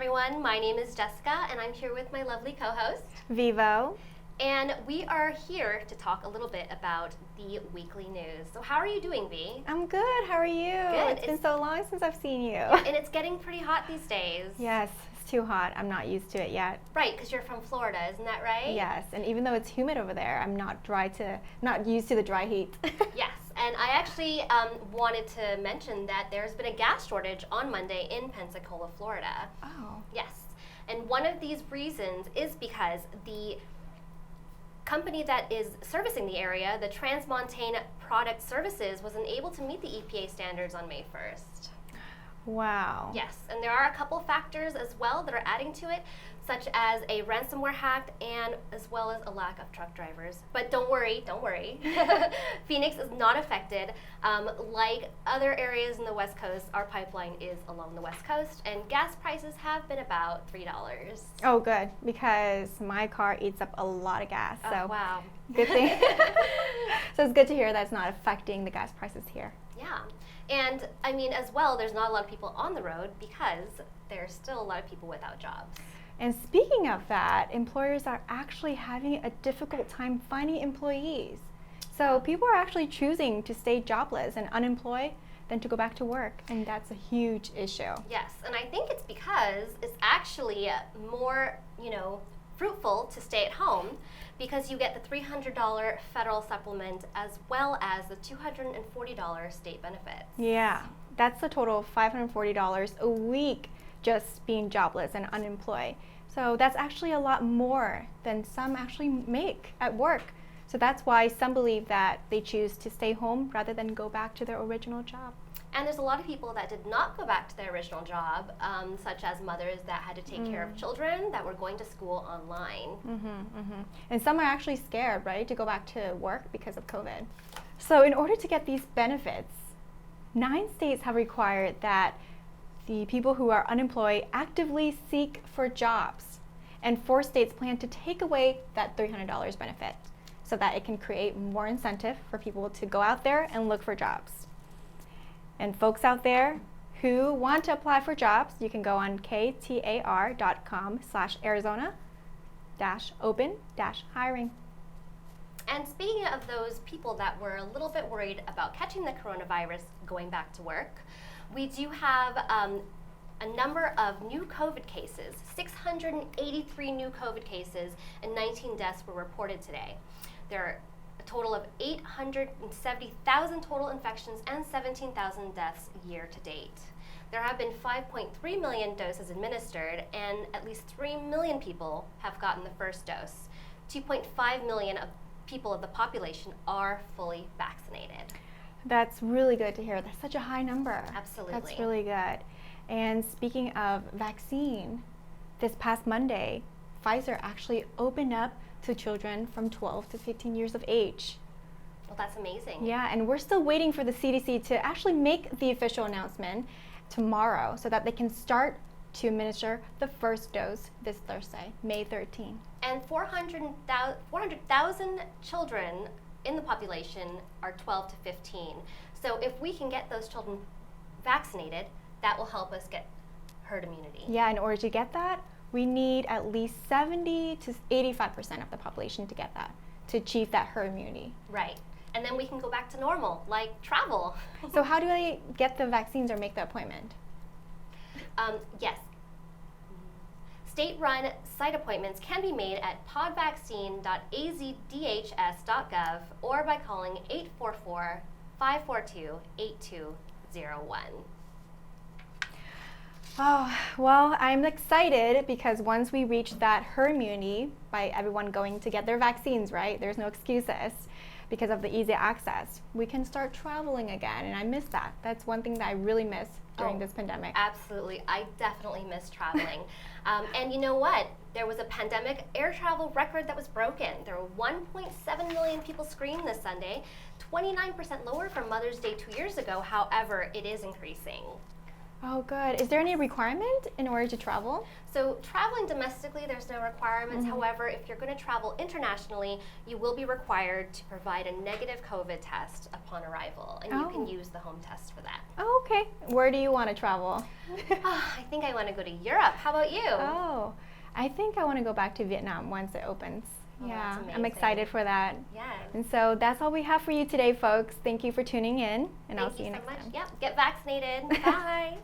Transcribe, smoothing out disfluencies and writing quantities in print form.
everyone. My name is Jessica, and I'm here with my lovely co-host, Vivo. And we are here to talk a little bit about the weekly news. So how are you doing, V? I'm good. How are you? Good. It's been so long since I've seen you. And it's getting pretty hot these days. Yes, it's too hot. I'm not used to it yet. Right, because you're from Florida, isn't that right? Yes, and even though it's humid over there, I'm not used to the dry heat. Yes, and I actually wanted to mention that there's been a gas shortage on Monday in Pensacola, Florida. Oh. Yes, and one of these reasons is because the company that is servicing the area, the Transmontane Product Services, wasn't able to meet the EPA standards on May 1st. Wow. Yes, and there are a couple factors as well that are adding to it, such as a ransomware hack and as well as a lack of truck drivers. But don't worry. Phoenix is not affected. Like other areas in the West Coast, our pipeline is along the West Coast, and gas prices have been about $3. Oh, good, because my car eats up a lot of gas. So wow. Good thing. So it's good to hear that's not affecting the gas prices here. Yeah. And I mean, as well, there's not a lot of people on the road because there's still a lot of people without jobs. And speaking of that, employers are actually having a difficult time finding employees. So people are actually choosing to stay jobless and unemployed than to go back to work, and that's a huge issue. Yes, and I think it's because it's actually more, fruitful to stay at home because you get the $300 federal supplement as well as the $240 state benefits. Yeah, that's a total of $540 a week just being jobless and unemployed. So that's actually a lot more than some actually make at work. So that's why some believe that they choose to stay home rather than go back to their original job. And there's a lot of people that did not go back to their original job, such as mothers that had to take care of children that were going to school online. And some are actually scared, right, to go back to work because of COVID. So in order to get these benefits, 9 states have required that the people who are unemployed actively seek for jobs. And 4 states plan to take away that $300 benefit so that it can create more incentive for people to go out there and look for jobs. And folks out there who want to apply for jobs, you can go on ktar.com/Arizona-open-hiring. And speaking of those people that were a little bit worried about catching the coronavirus going back to work, we do have a number of new COVID cases. 683 new COVID cases and 19 deaths were reported today. There are a total of 870,000 total infections and 17,000 deaths year to date. There have been 5.3 million doses administered, and at least 3 million people have gotten the first dose. 2.5 million of people of the population are fully vaccinated. That's really good to hear. That's such a high number. Absolutely. That's really good. And speaking of vaccine, this past Monday, Pfizer actually opened up to children from 12 to 15 years of age. Well, that's amazing. Yeah, and we're still waiting for the CDC to actually make the official announcement tomorrow so that they can start to administer the first dose this Thursday, May 13. And 400,000 children in the population are 12 to 15. So if we can get those children vaccinated, that will help us get herd immunity. Yeah, in order to get that, we need at least 70 to 85% of the population to get that, to achieve that herd immunity. Right. And then we can go back to normal, like travel. So how do I get the vaccines or make the appointment? Yes. State-run site appointments can be made at podvaccine.azdhs.gov or by calling 844-542-8201. Oh, well, I'm excited because once we reach that herd immunity by everyone going to get their vaccines, right? There's no excuses because of the easy access. We can start traveling again, and I miss that. That's one thing that I really miss during this pandemic. Absolutely. I definitely miss traveling. And you know what? There was a pandemic air travel record that was broken. There were 1.7 million people screened this Sunday, 29% lower from Mother's Day 2 years ago. However, it is increasing. Oh, good. Is there any requirement in order to travel? So traveling domestically, there's no requirements. However, if you're going to travel internationally, you will be required to provide a negative COVID test upon arrival, and you can use the home test for that. Oh, okay. Where do you want to travel? I think I want to go to Europe. How about you? Oh, I think I want to go back to Vietnam once it opens. Oh, yeah, that's I'm excited for that. Yes. And so that's all we have for you today, folks. Thank you for tuning in, and I'll see you next time. Yep, get vaccinated. Bye.